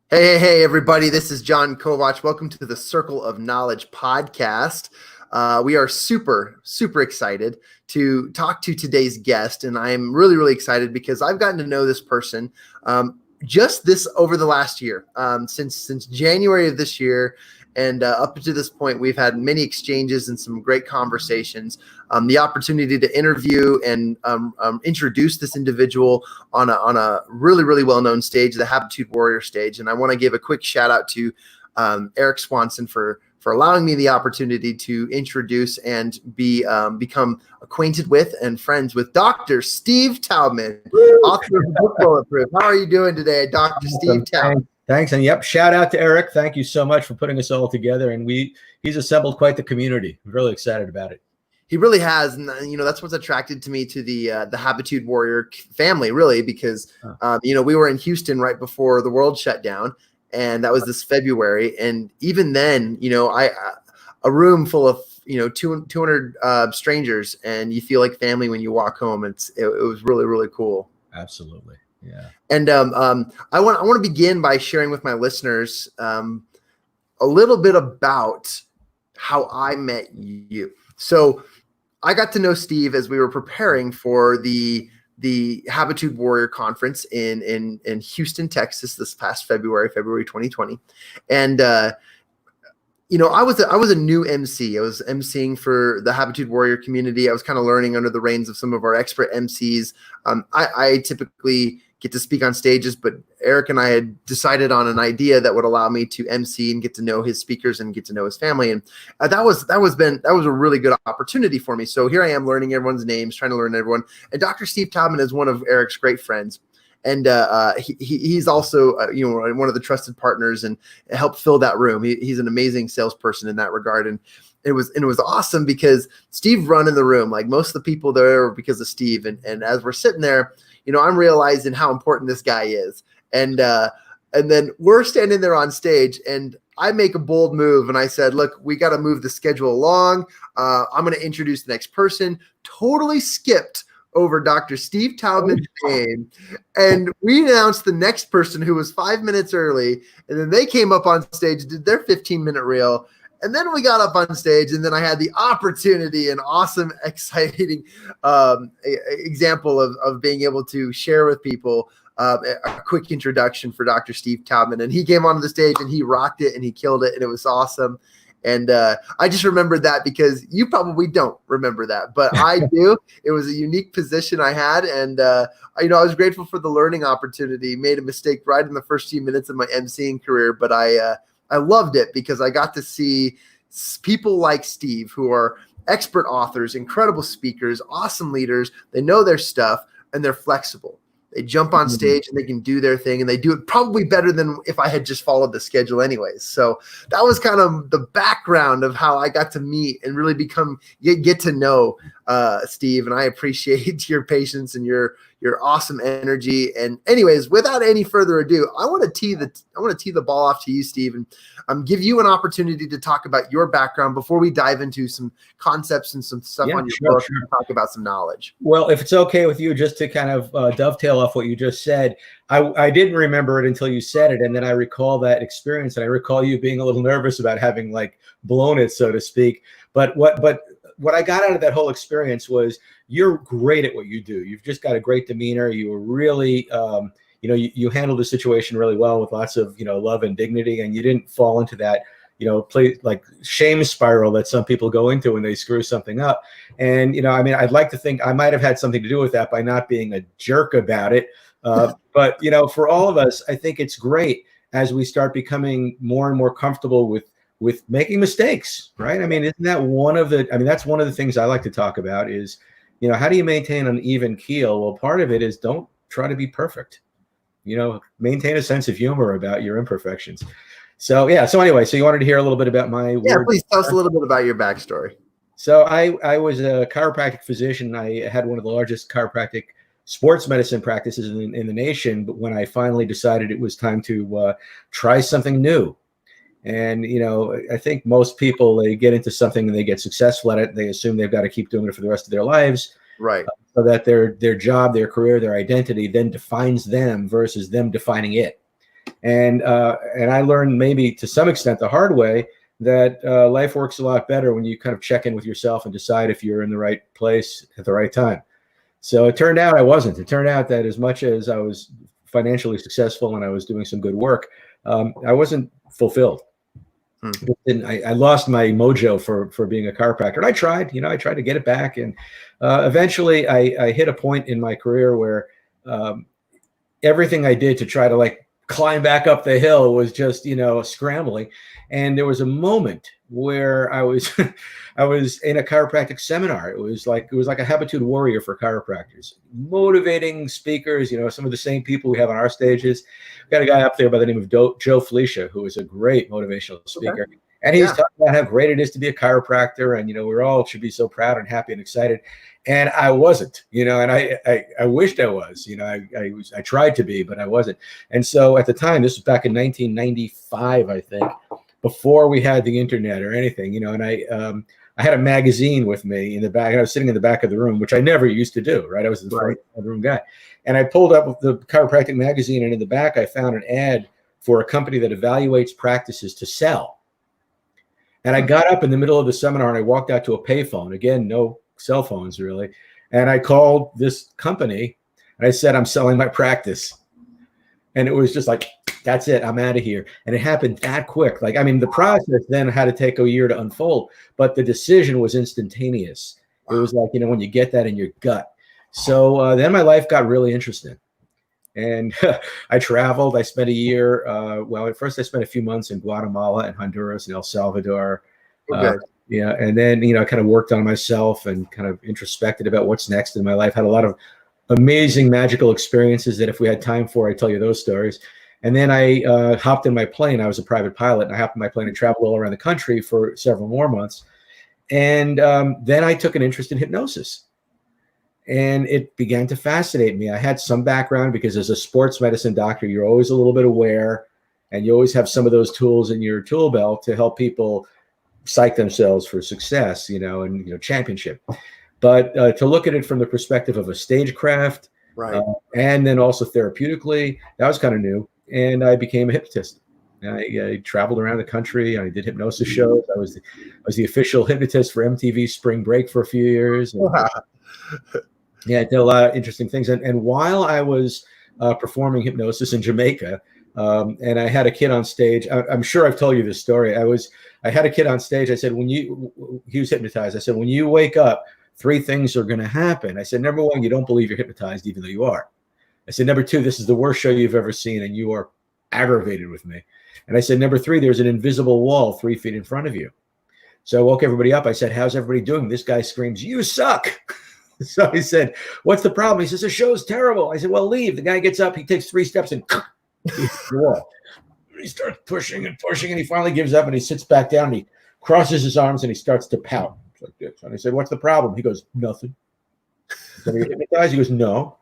Hey, everybody. This is Jon Kovach. Welcome to the Circle of Knowledge podcast. We are super excited to talk to today's guest. And I'm really excited because I've gotten to know this person just this over the last year, since January of this year. And up to this point, we've had many exchanges and some great conversations. The opportunity to interview and introduce this individual on a really well-known stage, the Habitude Warrior stage. And I want to give a quick shout out to Eric Swanson for allowing me the opportunity to introduce and become acquainted with and friends with Dr. Steve Taubman, author of the book Bulletproof. How are you doing today, Dr. Steve Taubman? Thanks. And yep, shout out to Eric. Thank you so much for putting us all together. And he's assembled quite the community. I'm really excited about it. He really has. And, that's what's attracted to me to the Habitude Warrior family, really, because, we were in Houston right before the world shut down. And that was this February. And even then, a room full of, 200 strangers, and you feel like family when you walk home. It was really cool. Absolutely. Yeah. And I want to begin by sharing with my listeners a little bit about how I met you. So I got to know Steve as we were preparing for the Habitude Warrior conference in Houston, Texas, this past February 2020. And I was a new MC. I was MCing for the Habitude Warrior community. I was kind of learning under the reins of some of our expert MCs. I typically get to speak on stages, but Eric and I had decided on an idea that would allow me to MC and get to know his speakers and get to know his family. And that was a really good opportunity for me. So here I am learning everyone's names, trying to learn everyone. And Dr. Steve Taubman is one of Eric's great friends. And he's also, one of the trusted partners and helped fill that room. He's an amazing salesperson in that regard. And it was awesome because Steve run in the room. Like most of the people there were because of Steve. And as we're sitting there, I'm realizing how important this guy is. And then we're standing there on stage and I make a bold move. And I said, look, we got to move the schedule along. I'm going to introduce the next person. Totally skipped over Dr. Steve Taubman's name. And we announced the next person who was 5 minutes early. And then they came up on stage, did their 15-minute reel. And then we got up on stage, and then I had the opportunity, an awesome, exciting example of being able to share with people a quick introduction for Dr. Steve Taubman. And he came onto the stage, and he rocked it, and he killed it, and it was awesome. And I just remembered that because you probably don't remember that, but I do. It was a unique position I had, and I was grateful for the learning opportunity. Made a mistake right in the first few minutes of my MCing career, but I loved it because I got to see people like Steve who are expert authors, incredible speakers, awesome leaders. They know their stuff and they're flexible. They jump on stage and they can do their thing, and they do it probably better than if I had just followed the schedule anyways. So that was kind of the background of how I got to meet and really get to know Steve. And I appreciate your patience and your awesome energy. And anyways, without any further ado, I want to tee the ball off to you, Steve, and give you an opportunity to talk about your background before we dive into some concepts and some stuff on your book and talk about some knowledge. Well, if it's okay with you, just to kind of dovetail off what you just said, I didn't remember it until you said it. And then I recall that experience, and I recall you being a little nervous about having like blown it, so to speak. But what I got out of that whole experience was you're great at what you do. You've just got a great demeanor. You were really, you handled the situation really well with lots of, love and dignity, and you didn't fall into that, play like shame spiral that some people go into when they screw something up. And, I'd like to think I might've had something to do with that by not being a jerk about it. But, for all of us, I think it's great as we start becoming more and more comfortable with making mistakes, right? Isn't that that's one of the things I like to talk about is, how do you maintain an even keel? Well, part of it is don't try to be perfect, maintain a sense of humor about your imperfections. So, yeah. So anyway, so you wanted to hear a little bit about my please tell us a little bit about your backstory. So I was a chiropractic physician. I had one of the largest chiropractic sports medicine practices in the nation. But when I finally decided it was time to try something new, and, I think most people, they get into something and they get successful at it. They assume they've got to keep doing it for the rest of their lives. Right. So that their job, their career, their identity then defines them versus them defining it. And I learned, maybe to some extent the hard way, that life works a lot better when you kind of check in with yourself and decide if you're in the right place at the right time. So it turned out I wasn't. It turned out that as much as I was financially successful and I was doing some good work, I wasn't fulfilled. And I lost my mojo for being a chiropractor. And I tried to get it back. And eventually I hit a point in my career where everything I did to try to like climb back up the hill was just, scrambling. And there was a moment where I was I was in a chiropractic seminar. It was like a habitude warrior for chiropractors, motivating speakers, some of the same people we have on our stages. We got a guy up there by the name of Joe Felicia, who is a great motivational speaker. Okay. And he's talking about how great it is to be a chiropractor. And, we all should be so proud and happy and excited. And I wasn't, and I wished I was, I tried to be, but I wasn't. And so at the time, this was back in 1995, I think, before we had the internet or anything, and I had a magazine with me in the back, and I was sitting in the back of the room, which I never used to do, right? I was the front of the room guy. And I pulled up the chiropractic magazine, and in the back, I found an ad for a company that evaluates practices to sell. And I got up in the middle of the seminar and I walked out to a payphone. Again, no cell phones really. And I called this company and I said, I'm selling my practice. And it was just like, that's it, I'm out of here. And it happened that quick. The process then had to take a year to unfold, but the decision was instantaneous. It was like, when you get that in your gut. So then my life got really interesting. And I traveled. I spent a year. At first I spent a few months in Guatemala and Honduras and El Salvador. And then, I kind of worked on myself and kind of introspected about what's next in my life. Had a lot of amazing, magical experiences that if we had time for, I'd tell you those stories. And then I hopped in my plane. I was a private pilot, and I hopped in my plane and traveled all around the country for several more months. And then I took an interest in hypnosis. And it began to fascinate me. I had some background because as a sports medicine doctor, you're always a little bit aware, and you always have some of those tools in your tool belt to help people psych themselves for success, and championship. But to look at it from the perspective of a stagecraft, and then also therapeutically, that was kind of new. And I became a hypnotist. I traveled around the country. I did hypnosis shows. I was the official hypnotist for MTV Spring Break for a few years. And, I did a lot of interesting things. And while I was performing hypnosis in Jamaica, and I had a kid on stage. I'm sure I've told you this story. I had a kid on stage. I said, he was hypnotized. I said, when you wake up, 3 things are going to happen. I said, number 1, you don't believe you're hypnotized, even though you are. I said, number 2, this is the worst show you've ever seen, and you are aggravated with me. And I said, number 3, there's an invisible wall 3 feet in front of you. So I woke everybody up. I said, how's everybody doing? This guy screams, you suck. So I said, what's the problem? He says, the show's terrible. I said, well, leave. The guy gets up. He takes 3 steps and he starts pushing and pushing, and he finally gives up, and he sits back down, and he crosses his arms, and he starts to pout. Like this. And I said, what's the problem? He goes, nothing. I said, are you hypnotized? He goes, no.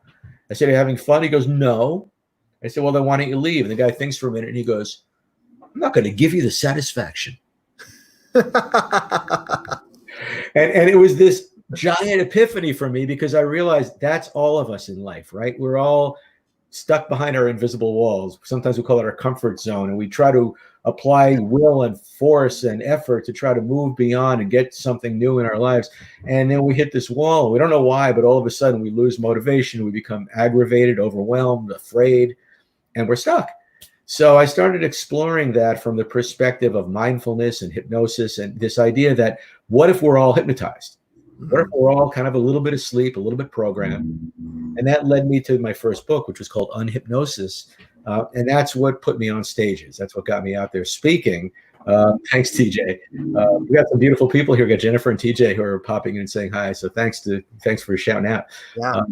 I said, are you having fun? He goes, no. I said, well, then why don't you leave? And the guy thinks for a minute, and he goes, I'm not going to give you the satisfaction. And it was this giant epiphany for me, because I realized that's all of us in life, right? We're all stuck behind our invisible walls. Sometimes we call it our comfort zone, and we try to apply will and force and effort to try to move beyond and get something new in our lives. And then we hit this wall. We don't know why, but all of a sudden we lose motivation. We become aggravated, overwhelmed, afraid, and we're stuck. So I started exploring that from the perspective of mindfulness and hypnosis, and this idea that what if we're all hypnotized? What if we're all kind of a little bit asleep, a little bit programmed? And that led me to my first book, which was called Unhypnosis. And that's what put me on stages. That's what got me out there speaking. Thanks, TJ. We got some beautiful people here. We got Jennifer and TJ who are popping in and saying hi. So thanks for shouting out. Yeah.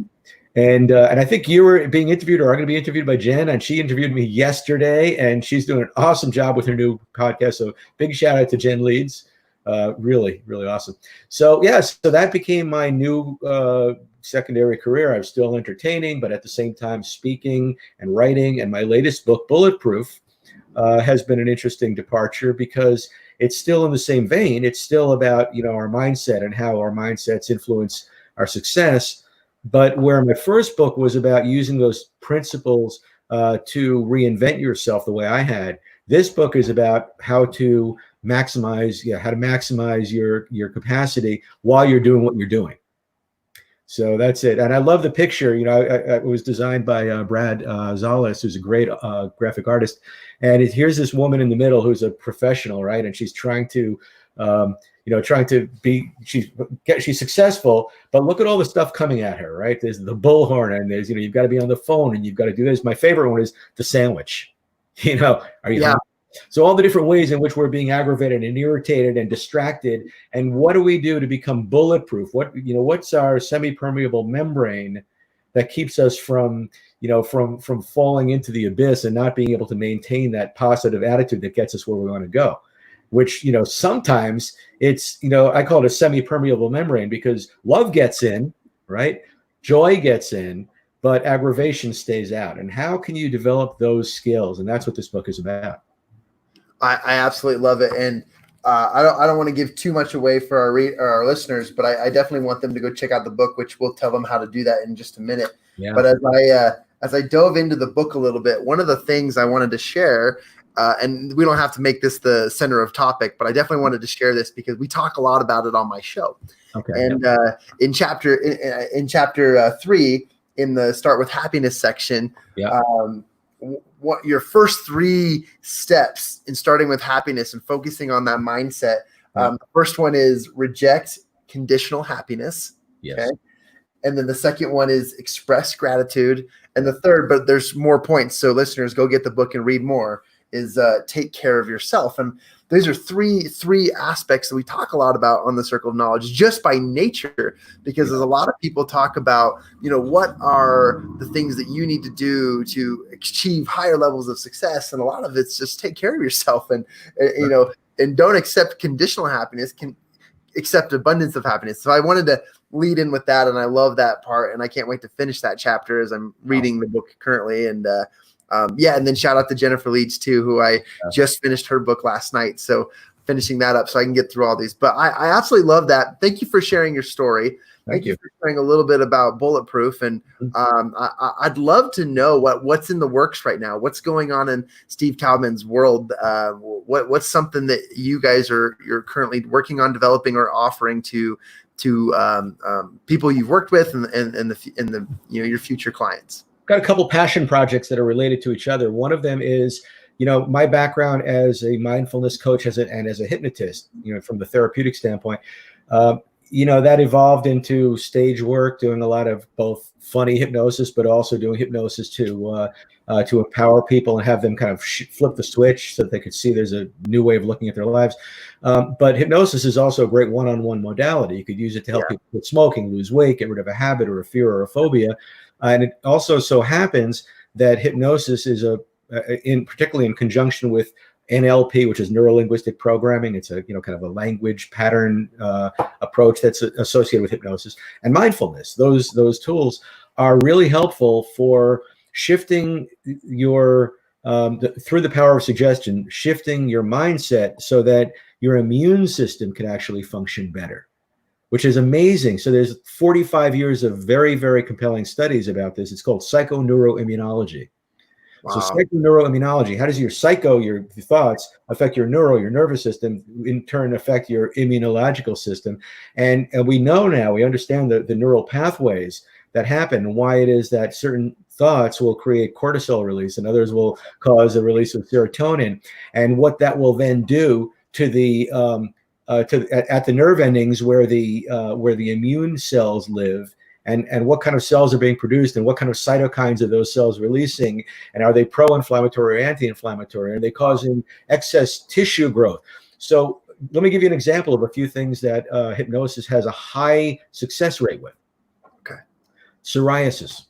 And I think you were being interviewed, or are going to be interviewed by Jen, and she interviewed me yesterday, and she's doing an awesome job with her new podcast. So big shout out to Jen Leeds. Really, really awesome. So so that became my new secondary career. I was still entertaining, but at the same time speaking and writing. And my latest book, Bulletproof, has been an interesting departure, because it's still in the same vein. It's still about, our mindset and how our mindsets influence our success. But where my first book was about using those principles to reinvent yourself the way I had, this book is about how to maximize your capacity while you're doing what you're doing. So that's it. And I love the picture. It was designed by Brad Zales, who's a great graphic artist. And here's this woman in the middle who's a professional, right? And she's trying to she's successful, but look at all the stuff coming at her, right? There's the bullhorn, and there's, you've got to be on the phone, and you've got to do this. My favorite one is the sandwich. Are you? Yeah. So all the different ways in which we're being aggravated and irritated and distracted, and what do we do to become bulletproof? What's our semi-permeable membrane that keeps us from falling into the abyss and not being able to maintain that positive attitude that gets us where we want to go? Which, sometimes it's, I call it a semi-permeable membrane, because love gets in, right? Joy gets in, but aggravation stays out. And how can you develop those skills? And that's what this book is about. I absolutely love it. And I don't want to give too much away for our listeners, but I definitely want them to go check out the book, which we'll tell them how to do that in just a minute. Yeah. But as I dove into the book a little bit, one of the things I wanted to share, and we don't have to make this the center of topic, but I definitely wanted to share this because we talk a lot about it on my show. Okay. And in chapter 3, in the Start with Happiness section, what your first 3 steps in starting with happiness and focusing on that mindset. The first one is reject conditional happiness. Yes. Okay. And then the second one is express gratitude. And the third, but there's more points, so listeners, go get the book and read more, is take care of yourself. And these are three aspects that we talk a lot about on the Circle of Knowledge, just by nature, because there's a lot of people talk about, what are the things that you need to do to achieve higher levels of success. And a lot of it's just take care of yourself and don't accept conditional happiness, can accept abundance of happiness. So I wanted to lead in with that. And I love that part. And I can't wait to finish that chapter as I'm reading the book currently. And, and then shout out to Jennifer Leeds too, who I just finished her book last night. So finishing that up so I can get through all these. But I absolutely love that. Thank you for sharing your story. Thank you for sharing a little bit about Bulletproof. And I'd love to know what's in the works right now. What's going on in Steve Taubman's world? What's something that you guys you're currently working on developing or offering to people you've worked with and your future clients? Got a couple passion projects that are related to each other. One of them is, my background as a mindfulness coach and as a hypnotist, from the therapeutic standpoint, that evolved into stage work, doing a lot of both funny hypnosis, but also doing hypnosis to empower people and have them kind of flip the switch so that they could see there's a new way of looking at their lives. But hypnosis is also a great one-on-one modality. You could use it to help people quit smoking, lose weight, get rid of a habit or a fear or a phobia. And it also so happens that hypnosis is particularly in conjunction with NLP, which is neuro-linguistic programming. It's a kind of a language pattern approach that's associated with hypnosis, and mindfulness. Those tools are really helpful for shifting your through the power of suggestion, shifting your mindset so that your immune system can actually function better, which is amazing. So there's 45 years of very, very compelling studies about this. It's called psychoneuroimmunology. Wow. So psychoneuroimmunology, how does your thoughts affect your nervous system, in turn affect your immunological system? And we know now, we understand the neural pathways that happen and why it is that certain thoughts will create cortisol release and others will cause a release of serotonin, and what that will then do to the at the nerve endings where the immune cells live, and what kind of cells are being produced and what kind of cytokines are those cells releasing, and are they pro-inflammatory or anti-inflammatory? Are they causing excess tissue growth? So let me give you an example of a few things that hypnosis has a high success rate with. Okay. Psoriasis.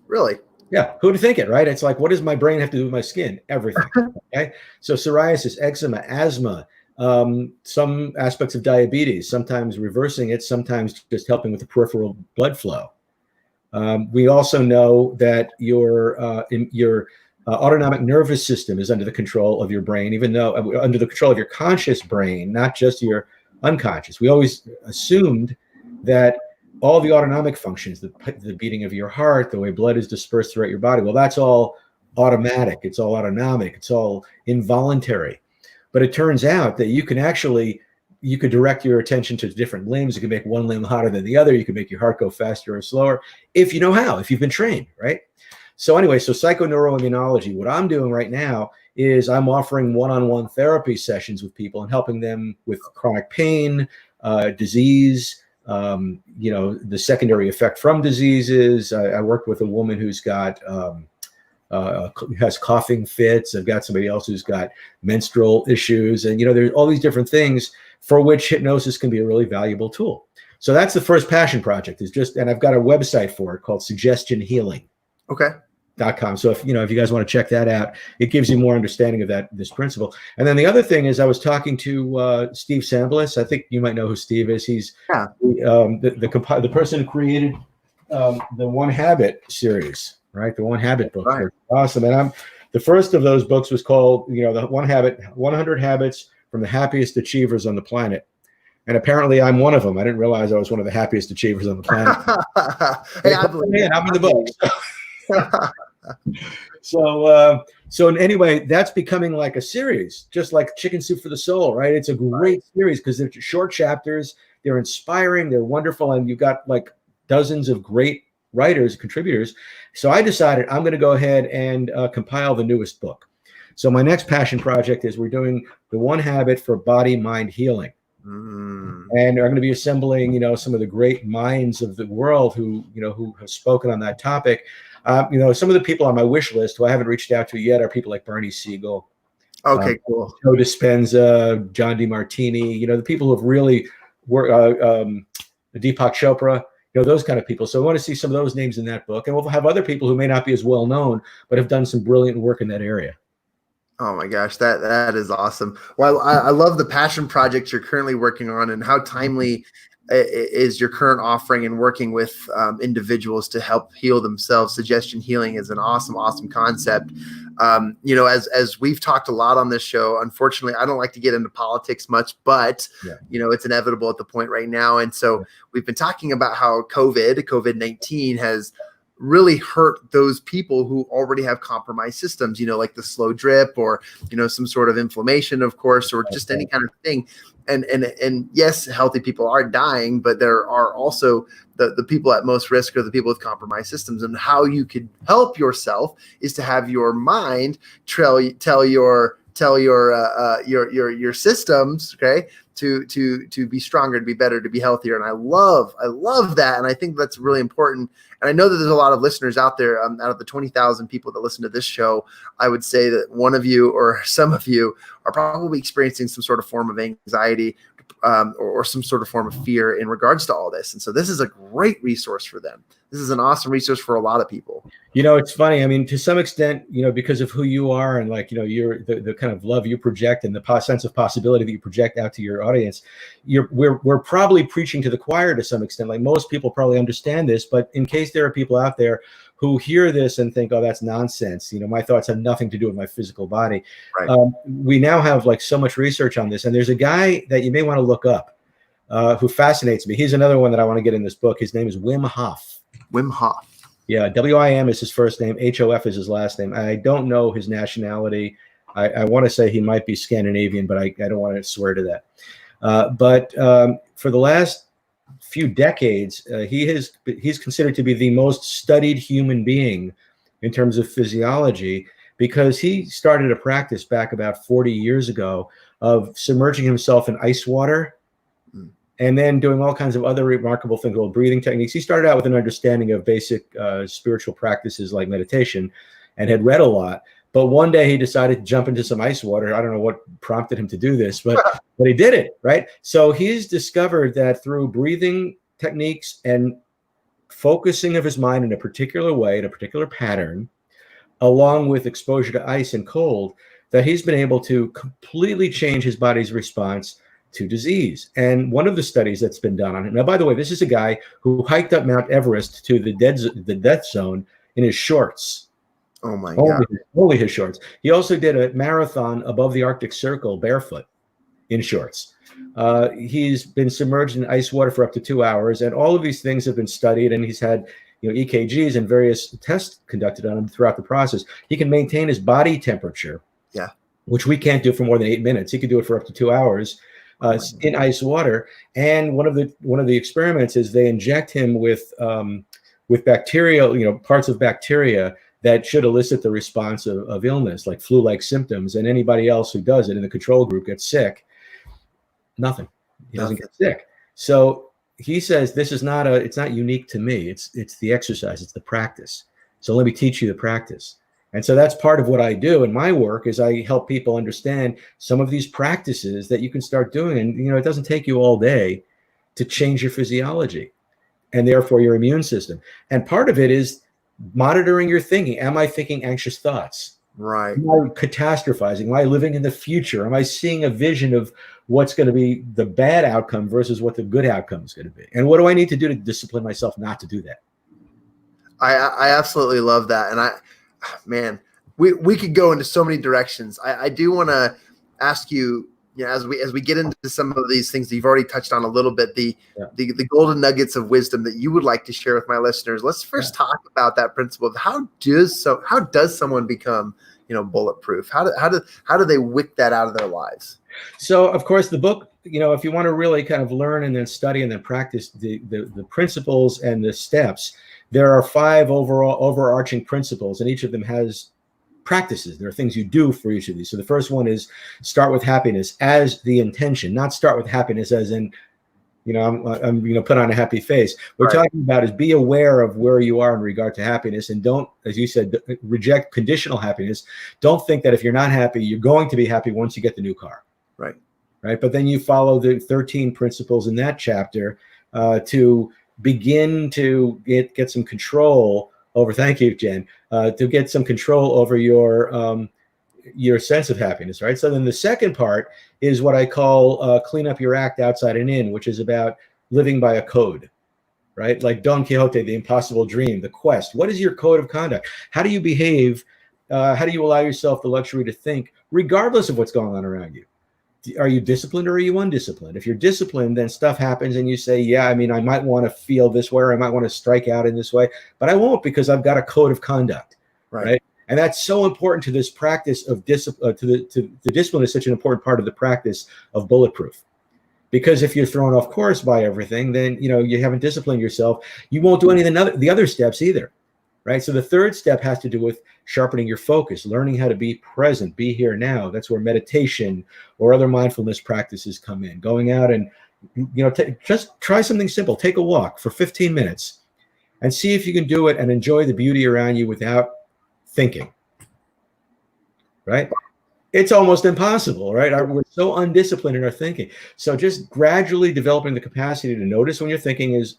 Really? Yeah, who'd think it, right? It's like, what does my brain have to do with my skin? Everything. Okay. So psoriasis, eczema, asthma, some aspects of diabetes, sometimes reversing it, sometimes just helping with the peripheral blood flow. We also know that your autonomic nervous system is under the control of your brain, even though under the control of your conscious brain, not just your unconscious. We always assumed that all the autonomic functions, the beating of your heart, the way blood is dispersed throughout your body. Well, that's all automatic. It's all autonomic. It's all involuntary. But it turns out that you could direct your attention to different limbs. You can make one limb hotter than the other. You can make your heart go faster or slower if you know how, if you've been trained, right? So anyway, so psychoneuroimmunology, what I'm doing right now is I'm offering one-on-one therapy sessions with people and helping them with chronic pain, disease, the secondary effect from diseases. I worked with a woman who's got has coughing fits. I've got somebody else who's got menstrual issues, and there's all these different things for which hypnosis can be a really valuable tool. So that's the first passion project, and I've got a website for it called Suggestion Healing. Okay. .com. So if you guys want to check that out, it gives you more understanding of this principle. And then the other thing is, I was talking to Steve Samblis. I think you might know who Steve is. He's the person who created the One Habit series, right? The One Habit book. Right. Awesome. And the first of those books was called, the 100 Habits from the Happiest Achievers on the Planet. And apparently I'm one of them. I didn't realize I was one of the happiest achievers on the planet. Hey, I believe I'm in the book. So anyway, that's becoming like a series, just like Chicken Soup for the Soul, right? It's a great series because they're short chapters, they're inspiring, they're wonderful, and you've got like dozens of great writers, contributors. So I decided I'm going to go ahead and compile the newest book. So my next passion project is we're doing the One Habit for Body-Mind Healing. And I'm going to be assembling, some of the great minds of the world who have spoken on that topic. Some of the people on my wish list who I haven't reached out to yet are people like Bernie Siegel. Okay, cool. Joe Dispenza, John DeMartini, the people who have really worked, Deepak Chopra, those kind of people. So I want to see some of those names in that book. And we'll have other people who may not be as well known, but have done some brilliant work in that area. Oh my gosh, that is awesome. Well, I love the passion project you're currently working on, and how timely is your current offering and working with individuals to help heal themselves. Suggestion healing is an awesome concept. As we've talked a lot on this show, unfortunately, I don't like to get into politics much, but it's inevitable at the point right now. And so we've been talking about how COVID-19 has really hurt those people who already have compromised systems, like the slow drip or, some sort of inflammation, of course, or just any kind of thing. And yes, healthy people are dying, but there are also the people at most risk are the people with compromised systems. And how you could help yourself is to have your mind tell your systems, okay, to be stronger, to be better, to be healthier. And I love that. And I think that's really important. And I know that there's a lot of listeners out there, out of the 20,000 people that listen to this show, I would say that one of you or some of you are probably experiencing some sort of form of anxiety or some sort of form of fear in regards to all this. And so this is a great resource for them. This is an awesome resource for a lot of people. It's funny. I mean, to some extent, because of who you are and you're the kind of love you project and the sense of possibility that you project out to your audience, we're probably preaching to the choir to some extent. Like most people probably understand this, but in case there are people out there who hear this and think, oh, that's nonsense. My thoughts have nothing to do with my physical body. Right. We now have so much research on this. And there's a guy that you may want to look up who fascinates me. He's another one that I want to get in this book. His name is Wim Hof. Wim Hof. Yeah, W-I-M is his first name. H-O-F is his last name. I don't know his nationality. I want to say he might be Scandinavian, but I don't want to swear to that. But for the last few decades, he's considered to be the most studied human being in terms of physiology, because he started a practice back about 40 years ago of submerging himself in ice water and then doing all kinds of other remarkable things, called breathing techniques. He started out with an understanding of basic spiritual practices like meditation and had read a lot. But one day he decided to jump into some ice water. I don't know what prompted him to do this, but he did it, right? So he's discovered that through breathing techniques and focusing of his mind in a particular way, in a particular pattern, along with exposure to ice and cold, that he's been able to completely change his body's response to disease. And one of the studies that's been done on him, now, by the way, this is a guy who hiked up Mount Everest to the death zone in his shorts. Oh my God. Only his shorts. He also did a marathon above the Arctic Circle barefoot. in shorts. He's been submerged in ice water for up to 2 hours, and all of these things have been studied, and he's had EKGs and various tests conducted on him throughout the process. He can maintain his body temperature, which we can't do for more than 8 minutes. He could do it for up to 2 hours in ice water. And one of the experiments is they inject him with bacterial, parts of bacteria that should elicit the response of illness, like flu-like symptoms. And anybody else who does it in the control group gets sick. Nothing. He doesn't get sick. So he says this is it's not unique to me. It's the exercise. It's the practice. So let me teach you the practice. And so that's part of what I do in my work is I help people understand some of these practices that you can start doing. And, it doesn't take you all day to change your physiology and therefore your immune system. And part of it is monitoring your thinking. Am I thinking anxious thoughts? Right. Am I catastrophizing? Am I living in the future? Am I seeing a vision of what's going to be the bad outcome versus what the good outcome is going to be? And what do I need to do to discipline myself not to do that? I absolutely love that. And man, we could go into so many directions. I do want to ask you, as we get into some of these things that you've already touched on a little bit, the golden nuggets of wisdom that you would like to share with my listeners. Let's first talk about that principle of how does someone become, bulletproof? How do they whip that out of their lives? So, of course, the book, if you want to really kind of learn and then study and then practice the principles and the steps, there are 5 overarching principles, and each of them has practices. There are things you do for each of these. So the first one is start with happiness as the intention, not start with happiness as in, I'm put on a happy face. What we're talking about is be aware of where you are in regard to happiness, and don't, as you said, reject conditional happiness. Don't think that if you're not happy, you're going to be happy once you get the new car. Right. But then you follow the 13 principles in that chapter to begin to get some control over. Thank you, Jen. To get some control over your sense of happiness, right? So then the second part is what I call clean up your act outside and in, which is about living by a code, right? Like Don Quixote, the impossible dream, the quest. What is your code of conduct? How do you behave? How do you allow yourself the luxury to think regardless of what's going on around you? Are you disciplined or are you undisciplined? If you're disciplined, then stuff happens and you say, I might want to feel this way, or I might want to strike out in this way, but I won't because I've got a code of conduct, right? And that's so important to this practice of discipline. The discipline is such an important part of the practice of Bulletproof, because if you're thrown off course by everything, then you haven't disciplined yourself. You won't do any of the other steps either, right? So the third step has to do with sharpening your focus, learning how to be present, be here now. That's where meditation or other mindfulness practices come in. Going out and just try something simple. Take a walk for 15 minutes and see if you can do it and enjoy the beauty around you without thinking, right? It's almost impossible, right? We're so undisciplined in our thinking. So just gradually developing the capacity to notice when your thinking is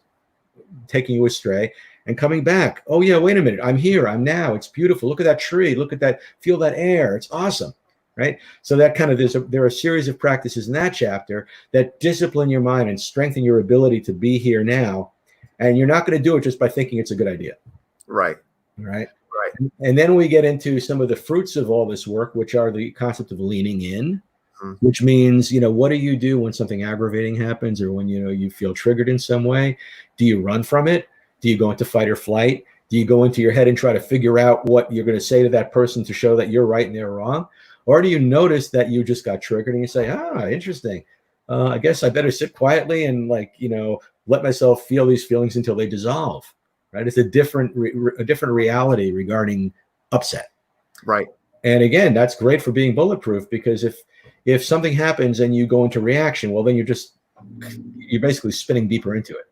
taking you astray and coming back. Oh yeah, wait a minute. I'm here. I'm now. It's beautiful. Look at that tree. Look at that. Feel that air. It's awesome, right? So that kind of, there are a series of practices in that chapter that discipline your mind and strengthen your ability to be here now. And you're not going to do it just by thinking it's a good idea. Right. And then we get into some of the fruits of all this work, which are the concept of leaning in, which means, what do you do when something aggravating happens, or when, you feel triggered in some way? Do you run from it? Do you go into fight or flight? Do you go into your head and try to figure out what you're going to say to that person to show that you're right and they're wrong? Or do you notice that you just got triggered and you say, interesting. I guess I better sit quietly and let myself feel these feelings until they dissolve, right? It's a different reality regarding upset. Right. And again, that's great for being bulletproof, because if something happens and you go into reaction, well, then you're basically spinning deeper into it.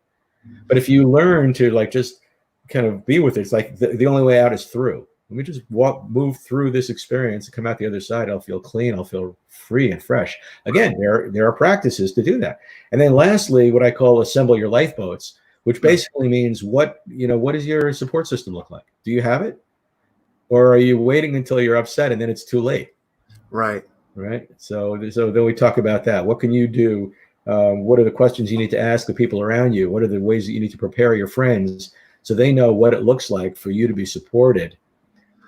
But if you learn to just kind of be with it, it's like the only way out is through. Let me just move through this experience and come out the other side. I'll feel clean. I'll feel free and fresh. Again, there are practices to do that. And then lastly, what I call assemble your lifeboats, which basically means what does your support system look like? Do you have it? Or are you waiting until you're upset and then it's too late? Right. So then we talk about that. What can you do? What are the questions you need to ask the people around you? What are the ways that you need to prepare your friends so they know what it looks like for you to be supported?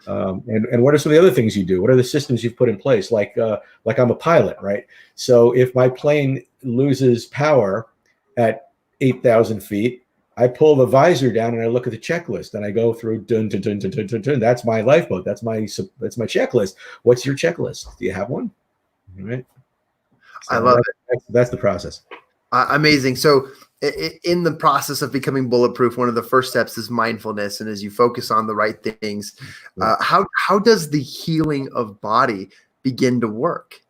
And what are some of the other things you do? What are the systems you've put in place? Like I'm a pilot, right? So if my plane loses power at 8,000 feet, I pull the visor down and I look at the checklist and I go through dun, dun, dun, dun, dun, dun, dun. That's my lifeboat. That's my checklist. What's your checklist? Do you have one? All right. So I love it. That's the process. Amazing. So in the process of becoming bulletproof, one of the first steps is mindfulness. And as you focus on the right things, how does the healing of body begin to work?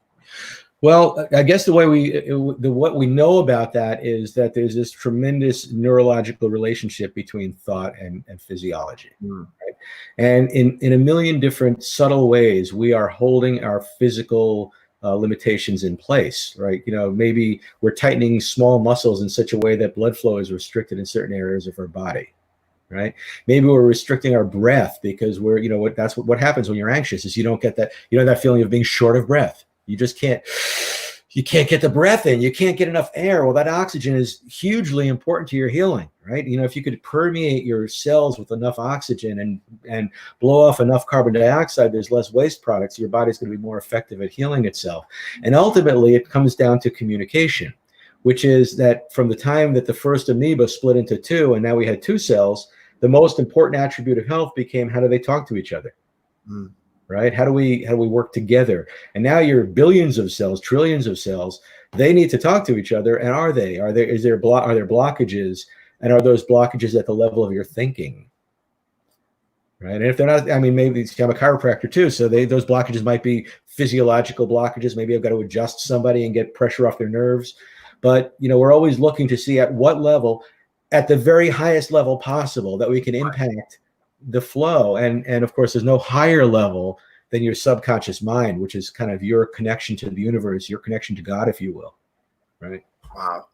Well, I guess what we know about that is that there's this tremendous neurological relationship between thought and physiology. Right? And in a million different subtle ways, we are holding our physical limitations in place, right? Maybe we're tightening small muscles in such a way that blood flow is restricted in certain areas of our body, right? Maybe we're restricting our breath because what happens when you're anxious is you don't get that feeling of being short of breath. You can't get the breath in. You can't get enough air. Well, that oxygen is hugely important to your healing, right? If you could permeate your cells with enough oxygen and blow off enough carbon dioxide, there's less waste products. Your body's going to be more effective at healing itself. And ultimately, it comes down to communication, which is that from the time that the first amoeba split into two, and now we had two cells, the most important attribute of health became how do they talk to each other? Right? How do we work together? And now you're billions of cells, trillions of cells. They need to talk to each other. And are there blockages? And are those blockages at the level of your thinking? Right? And if they're not, maybe I'm a chiropractor too. So those blockages might be physiological blockages. Maybe I've got to adjust somebody and get pressure off their nerves. But we're always looking to see at what level, at the very highest level possible, that we can impact the flow. And of course, there's no higher level than your subconscious mind, which is kind of your connection to the universe, your connection to God, if you will. Right. Wow.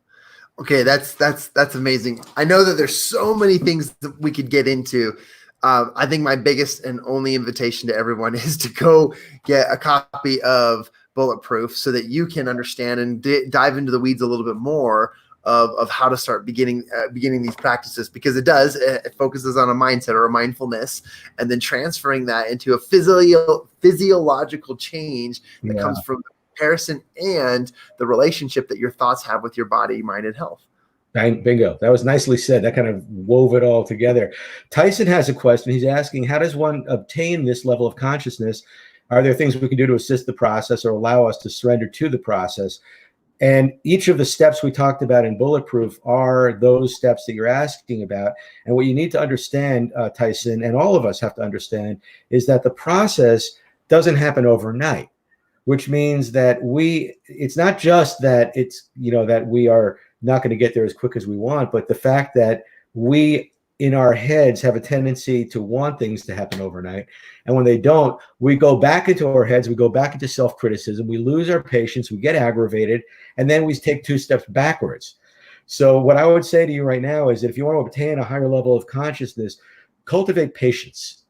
Okay. That's amazing. I know that there's so many things that we could get into. I think my biggest and only invitation to everyone is to go get a copy of Bulletproof so that you can understand and dive into the weeds a little bit more of how to start beginning these practices, because it focuses on a mindset or a mindfulness, and then transferring that into a physiological change that comes from the comparison and the relationship that your thoughts have with your body, mind, and health. Bingo. That was nicely said. That kind of wove it all together. Tyson has a question. He's asking, how does one obtain this level of consciousness? Are there things we can do to assist the process or allow us to surrender to the process? And each of the steps we talked about in Bulletproof are those steps that you're asking about. And what you need to understand, Tyson, and all of us have to understand, is that the process doesn't happen overnight, which means that it's not just that that we are not going to get there as quick as we want, but the fact that we in our heads have a tendency to want things to happen overnight. And when they don't, we go back into our heads, we go back into self-criticism, we lose our patience, we get aggravated, and then we take two steps backwards. So what I would say to you right now is that if you want to obtain a higher level of consciousness, cultivate patience.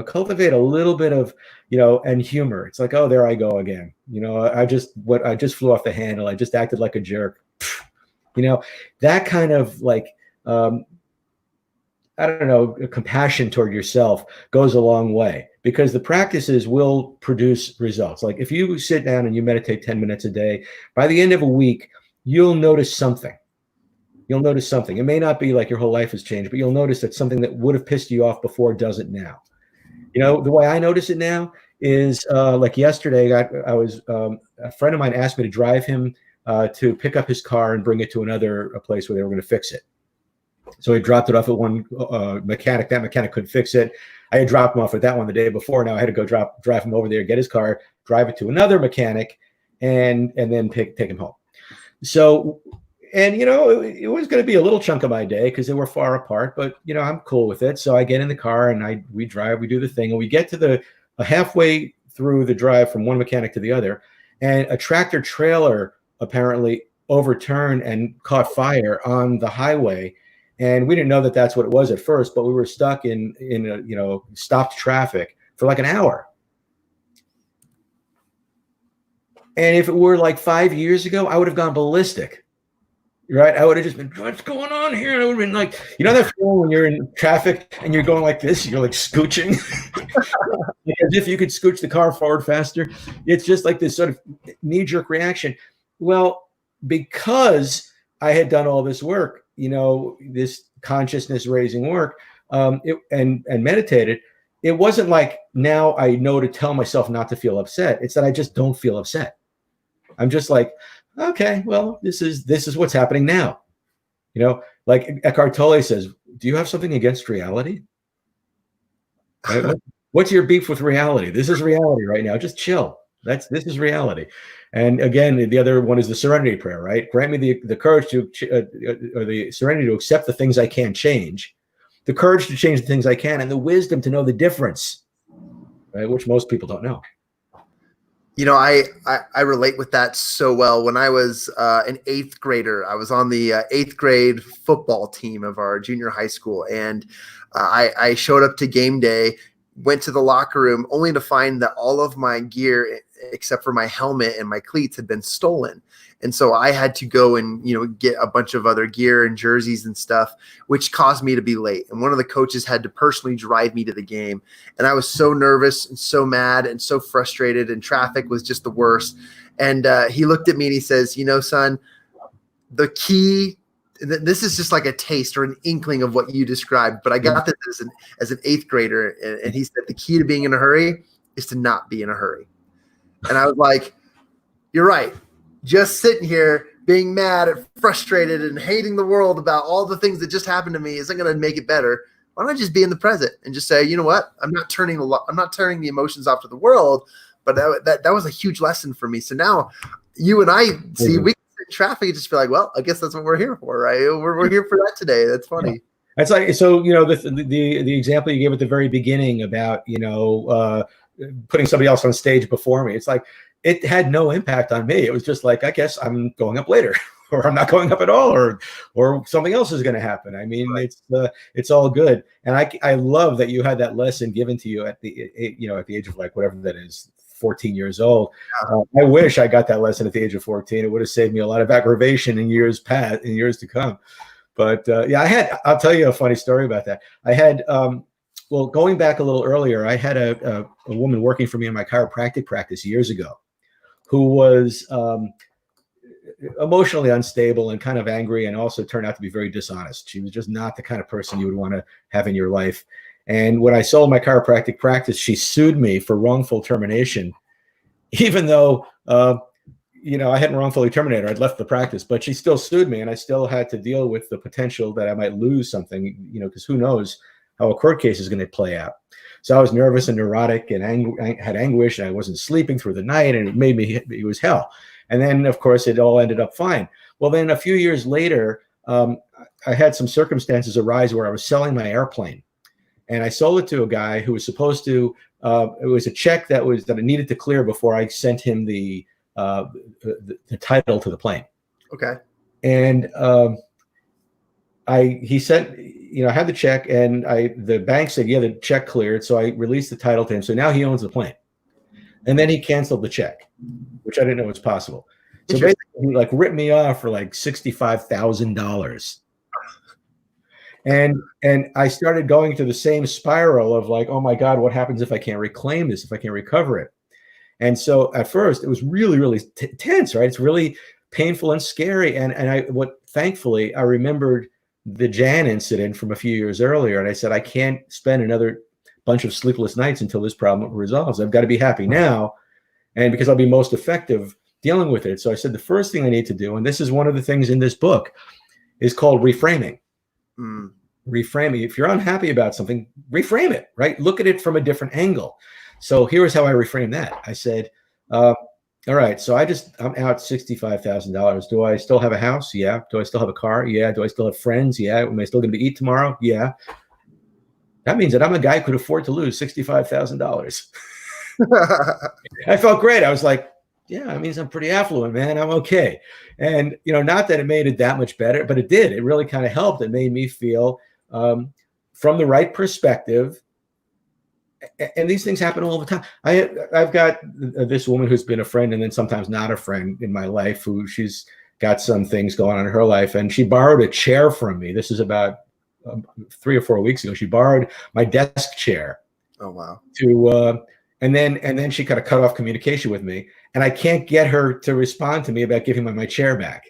Cultivate a little bit of, and humor. It's like, oh, there I go again. I just flew off the handle. I just acted like a jerk. That kind of like, I don't know, compassion toward yourself goes a long way, because the practices will produce results. Like if you sit down and you meditate 10 minutes a day, by the end of a week, you'll notice something. You'll notice something. It may not be like your whole life has changed, but you'll notice that something that would have pissed you off before does it now. The way I notice it now is like yesterday, I was a friend of mine asked me to drive him to pick up his car and bring it to a place where they were going to fix it. So he dropped it off at one mechanic. That mechanic couldn't fix it. I had dropped him off at that one the day before. Now I had to go drive him over there, get his car, drive it to another mechanic, and then take him home. So, and it was going to be a little chunk of my day because they were far apart, but I'm cool with it. So I get in the car and we drive, we do the thing, and we get to halfway through the drive from one mechanic to the other, and a tractor trailer apparently overturned and caught fire on the highway. And we didn't know that that's what it was at first, but we were stuck in stopped traffic for like an hour. And if it were like 5 years ago, I would have gone ballistic. right? I would have just been, what's going on here? And I would have been like, you know that feeling when you're in traffic and you're going like this, you're like scooching, as if you could scooch the car forward faster. It's just like this sort of knee-jerk reaction. Well, because I had done all this work, this consciousness raising work, and meditated, it wasn't like now I know to tell myself not to feel upset. It's that I just don't feel upset. I'm just like, okay, well, this is what's happening now. Like Eckhart Tolle says, do you have something against reality? Right? What's your beef with reality? This is reality right now. Just chill. This is reality. And again, the other one is the serenity prayer, right? Grant me the courage to, or the serenity to accept the things I can't change, the courage to change the things I can, and the wisdom to know the difference, right? Which most people don't know. I relate with that so well. When I was an eighth grader, I was on the eighth grade football team of our junior high school. And I showed up to game day, went to the locker room only to find that all of my gear, except for my helmet and my cleats, had been stolen. And so I had to go and, get a bunch of other gear and jerseys and stuff, which caused me to be late. And one of the coaches had to personally drive me to the game. And I was so nervous and so mad and so frustrated, and traffic was just the worst. And he looked at me and he says, son, the key, this is just like a taste or an inkling of what you described, but I got this as an eighth grader. And he said, the key to being in a hurry is to not be in a hurry. And I was like, you're right. Just sitting here being mad and frustrated and hating the world about all the things that just happened to me isn't going to make it better. Why don't I just be in the present and just say, you know what? I'm not turning the emotions off to the world, but that was a huge lesson for me. So now you and I see, we can sit in traffic and just be like, well, I guess that's what we're here for, right? We're here for that today. That's funny. Yeah. It's like, so, the example you gave at the very beginning about, putting somebody else on stage before me. It's like, it had no impact on me. It was just like, I guess I'm going up later, or I'm not going up at all, or something else is going to happen. I mean, right. It's all good. And I love that you had that lesson given to you at the age of like, whatever that is, 14 years old. I wish I got that lesson at the age of 14. It would have saved me a lot of aggravation in years to come. But I'll tell you a funny story about that. I had, going back a little earlier, I had a woman working for me in my chiropractic practice years ago, who was emotionally unstable and kind of angry, and also turned out to be very dishonest. She was just not the kind of person you would want to have in your life. And when I sold my chiropractic practice, she sued me for wrongful termination, even though, I hadn't wrongfully terminated her. I'd left the practice, but she still sued me, and I still had to deal with the potential that I might lose something, because who knows how a court case is going to play out. So I was nervous and neurotic and had anguish, and I wasn't sleeping through the night, and it was hell. And then, of course, it all ended up fine. Well, then a few years later, I had some circumstances arise where I was selling my airplane, and I sold it to a guy who was supposed to, it was a check that I needed to clear before I sent him the title to the plane. Okay. And he sent, I had the check, and the bank said, yeah, the check cleared. So I released the title to him. So now he owns the plane. And then he canceled the check, which I didn't know was possible. So basically, he ripped me off for like $65,000. And I started going to the same spiral of like, oh my God, what happens if I can't reclaim this, if I can't recover it? And so at first it was really, really tense, right? It's really painful and scary. And thankfully I remembered the Jan incident from a few years earlier. And I said, I can't spend another bunch of sleepless nights until this problem resolves. I've got to be happy now. And because I'll be most effective dealing with it. So I said, the first thing I need to do, and this is one of the things in this book, is called reframing. Reframing. If you're unhappy about something, reframe it, right? Look at it from a different angle. So here's how I reframe that. I said, all right, so I'm out $65,000. Do I still have a house? Yeah. Do I still have a car? Yeah. Do I still have friends? Yeah. Am I still going to eat tomorrow? Yeah. That means that I'm a guy who could afford to lose $65,000. I felt great. I was like, yeah, that means I'm pretty affluent, man. I'm okay. And, not that it made it that much better, but it did. It really kind of helped. It made me feel from the right perspective. And these things happen all the time. I've got this woman who's been a friend and then sometimes not a friend in my life, who she's got some things going on in her life, and she borrowed a chair from me. This is about 3 or 4 weeks ago. She borrowed my desk chair. Oh, wow. And then she kind of cut off communication with me, and I can't get her to respond to me about giving my chair back.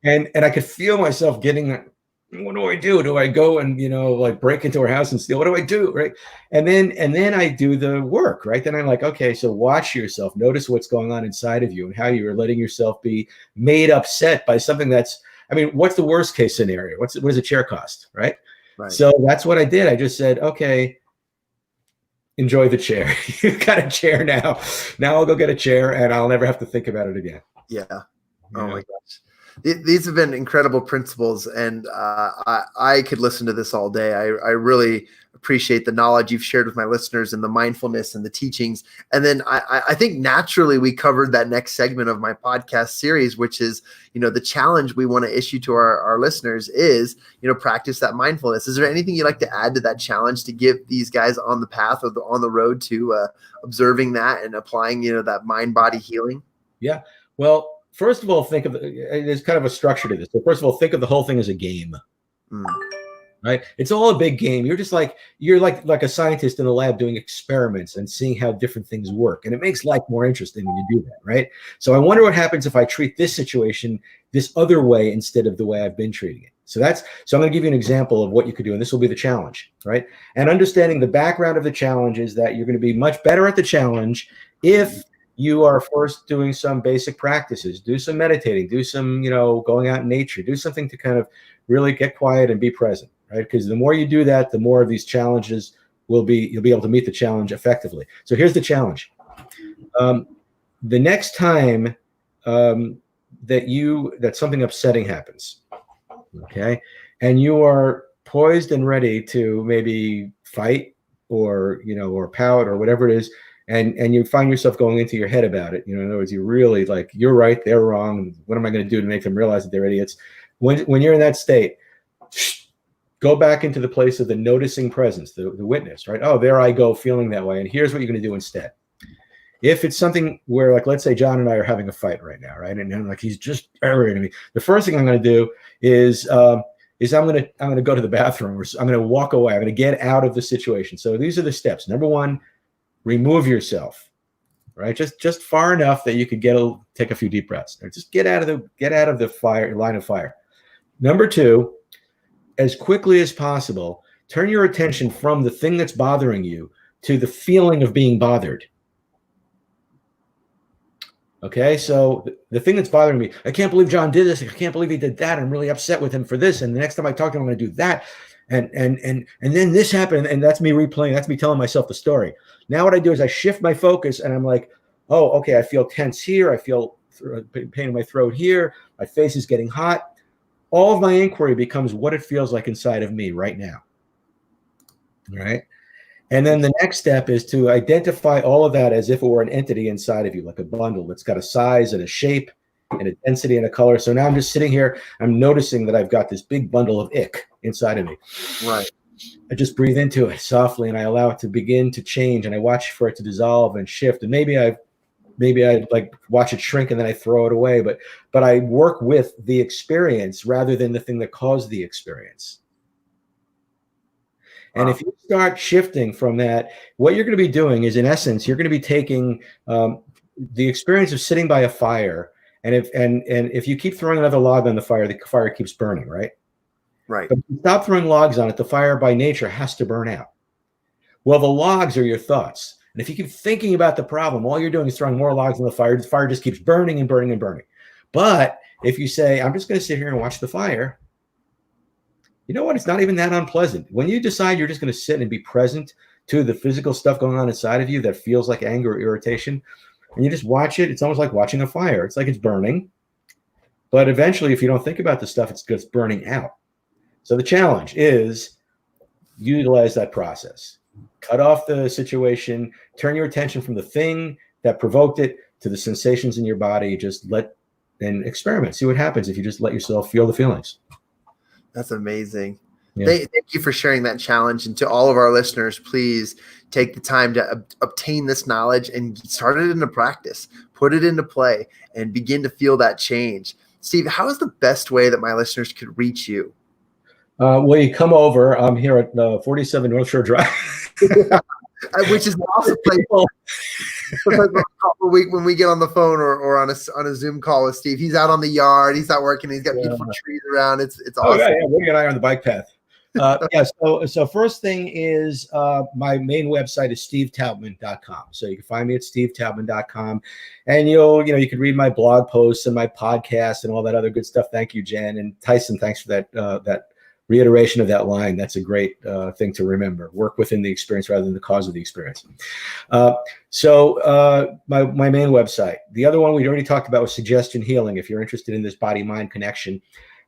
And I could feel myself getting, what do I do? Do I go and, like break into her house and steal? What do I do? Right. And then I do the work, right? Then I'm like, okay, so watch yourself, notice what's going on inside of you and how you're letting yourself be made upset by something what's the worst case scenario? What does a chair cost? Right. So that's what I did. I just said, okay, enjoy the chair. You've got a chair now. Now I'll go get a chair and I'll never have to think about it again. Yeah. Oh my gosh. These have been incredible principles, and I could listen to this all day. I really appreciate the knowledge you've shared with my listeners and the mindfulness and the teachings. And then I think naturally we covered that next segment of my podcast series, which is, the challenge we want to issue to our listeners is, practice that mindfulness. Is there anything you'd like to add to that challenge to give these guys on the path or on the road to observing that and applying, that mind-body healing? Yeah. Well, first of all, there's kind of a structure to this. So first of all, think of the whole thing as a game, right? It's all a big game. You're like a scientist in a lab doing experiments and seeing how different things work. And it makes life more interesting when you do that, right? So I wonder what happens if I treat this situation this other way instead of the way I've been treating it. So I'm going to give you an example of what you could do. And this will be the challenge, right? And understanding the background of the challenge is that you're going to be much better at the challenge if you are first doing some basic practices, do some meditating, do some, going out in nature, do something to kind of really get quiet and be present, right? Because the more you do that, the more of these challenges you'll be able to meet the challenge effectively. So here's the challenge. The next time that something upsetting happens, okay, and you are poised and ready to maybe fight or pout or whatever it is, and you find yourself going into your head about it. In other words, you're really like, you're right, they're wrong. What am I going to do to make them realize that they're idiots? When you're in that state, go back into the place of the noticing presence, the witness, right? Oh, there I go feeling that way. And here's what you're going to do instead. If it's something where, like, let's say John and I are having a fight right now, right? And I'm like, he's just irritating me. The first thing I'm going to do is I'm going to go to the bathroom, or I'm going to walk away. I'm going to get out of the situation. So these are the steps. Number one, remove yourself, right? Just far enough that you could take a few deep breaths. Or just get out of the line of fire. Number two, as quickly as possible, turn your attention from the thing that's bothering you to the feeling of being bothered. Okay, so the thing that's bothering me, I can't believe John did this. I can't believe he did that. I'm really upset with him for this. And the next time I talk to him, I'm going to do that. And then this happened, and that's me replaying. That's me telling myself the story. Now what I do is I shift my focus, and I'm like, oh, okay, I feel tense here. I feel pain in my throat here. My face is getting hot. All of my inquiry becomes what it feels like inside of me right now. All right. And then the next step is to identify all of that as if it were an entity inside of you, like a bundle that's got a size and a shape and a density and a color. So now I'm just sitting here. I'm noticing that I've got this big bundle of ick inside of me. Right. I just breathe into it softly, and I allow it to begin to change, and I watch for it to dissolve and shift. And maybe I like watch it shrink, and then I throw it away. But I work with the experience rather than the thing that caused the experience. And if you start shifting from that, what you're going to be doing is, in essence, you're going to be taking the experience of sitting by a fire, and if you keep throwing another log on the fire keeps burning, right? Right. But if you stop throwing logs on it, the fire by nature has to burn out. Well, the logs are your thoughts. And if you keep thinking about the problem, all you're doing is throwing more logs on the fire just keeps burning and burning and burning. But if you say, I'm just going to sit here and watch the fire, you know what? It's not even that unpleasant. When you decide you're just going to sit and be present to the physical stuff going on inside of you that feels like anger or irritation, and you just watch it, it's almost like watching a fire. It's like it's burning. But eventually, if you don't think about the stuff, it's just burning out. So the challenge is utilize that process. Cut off the situation, turn your attention from the thing that provoked it to the sensations in your body. Just and experiment. See what happens if you just let yourself feel the feelings. That's amazing. Yeah. Thank you for sharing that challenge. And to all of our listeners, please take the time to obtain this knowledge and start it into practice, put it into play, and begin to feel that change. Steve, how is the best way that my listeners could reach you? Well, you come over. I'm here at 47 North Shore Drive. Which is an awesome place. When we get on the phone or on a Zoom call with Steve, he's out on the yard. He's out working. He's got beautiful trees around. It's awesome. Yeah. Woody and I are on the bike path. So first thing is my main website is stevetaubman.com. So you can find me at stevetaubman.com, and you can read my blog posts and my podcast and all that other good stuff. Thank you, Jen, and Tyson. Thanks for that reiteration of that line. That's a great thing to remember. Work within the experience rather than the cause of the experience. So my main website. The other one we already talked about was suggestion healing, if you're interested in this body-mind connection.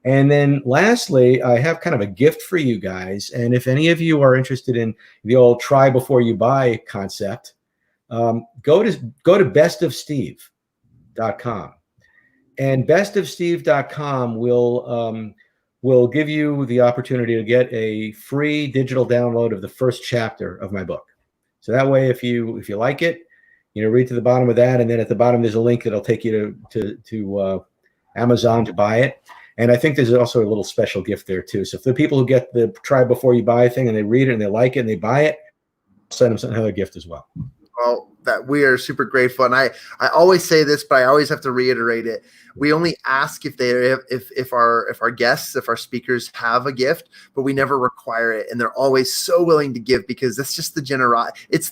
And then lastly, I have kind of a gift for you guys. And if any of you are interested in the old try before you buy concept, go to bestofsteve.com. And bestofsteve.com will give you the opportunity to get a free digital download of the first chapter of my book. So that way, if you like it, read to the bottom of that, and then at the bottom there's a link that'll take you to Amazon to buy it. And I think there's also a little special gift there too. So for the people who get the try before you buy thing and they read it and they like it and they buy it, I'll send them another gift as well. Well, that we are super grateful. And I always say this, but I always have to reiterate it. We only ask if our guests, if our speakers have a gift, but we never require it. And they're always so willing to give, because that's just the it's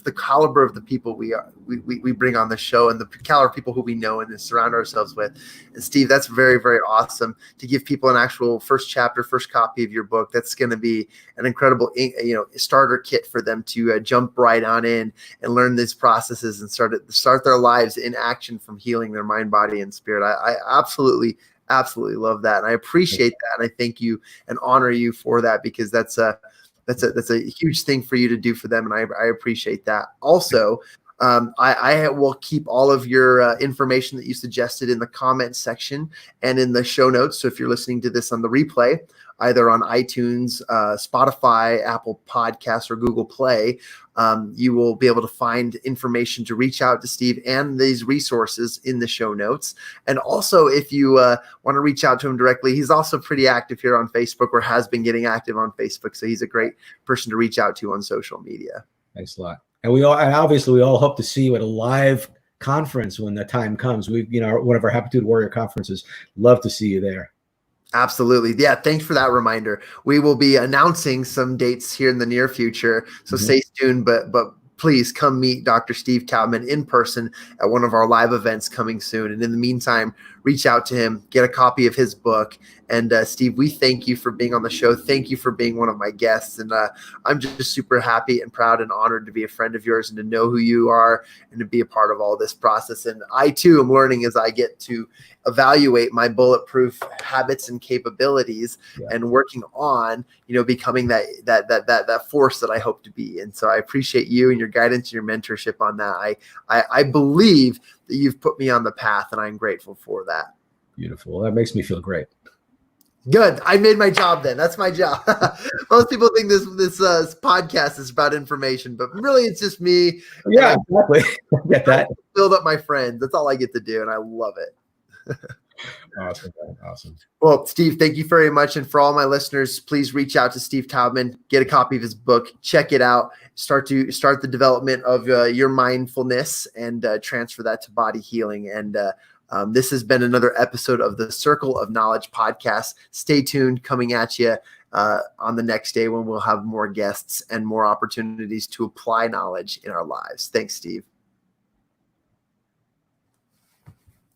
the caliber of the people we bring on the show, and the caliber of people who we know and surround ourselves with. And Steve, that's very, very awesome to give people an actual first chapter, first copy of your book. That's going to be an incredible, starter kit for them to jump right on in and learn these processes and start their lives in action from healing their mind, body, and spirit. I absolutely love that, and I appreciate that, and I thank you and honor you for that, because that's a huge thing for you to do for them, and I appreciate that. Also, I will keep all of your information that you suggested in the comment section and in the show notes. So if you're listening to this on the replay, either on iTunes, Spotify, Apple Podcasts, or Google Play, you will be able to find information to reach out to Steve and these resources in the show notes. And also, if you want to reach out to him directly, he's also pretty active here on Facebook, or has been getting active on Facebook. So he's a great person to reach out to on social media. Thanks a lot. And obviously we all hope to see you at a live conference when the time comes. One of our Happitude Warrior conferences. Love to see you there. Absolutely. Yeah. Thanks for that reminder. We will be announcing some dates here in the near future. So stay tuned, but please come meet Dr. Steve Taubman in person at one of our live events coming soon. And in the meantime, reach out to him, get a copy of his book. And Steve, we thank you for being on the show. Thank you for being one of my guests. And I'm just super happy and proud and honored to be a friend of yours and to know who you are and to be a part of all this process. And I too am learning as I get to evaluate my bulletproof habits and capabilities and working on, becoming that force that I hope to be. And so I appreciate you and your guidance and your mentorship on that. I believe that you've put me on the path, and I'm grateful for that. Beautiful. That makes me feel great. Good. I made my job then. That's my job. Most people think this podcast is about information, but really it's just me. Yeah, exactly. I get that. Build up my friends. That's all I get to do, and I love it. Awesome. Well, Steve, thank you very much. And for all my listeners, please reach out to Steve Taubman, get a copy of his book, check it out, start the development of your mindfulness, and transfer that to body healing. And this has been another episode of the Circle of Knowledge podcast. Stay tuned, coming at you on the next day when we'll have more guests and more opportunities to apply knowledge in our lives. Thanks, Steve.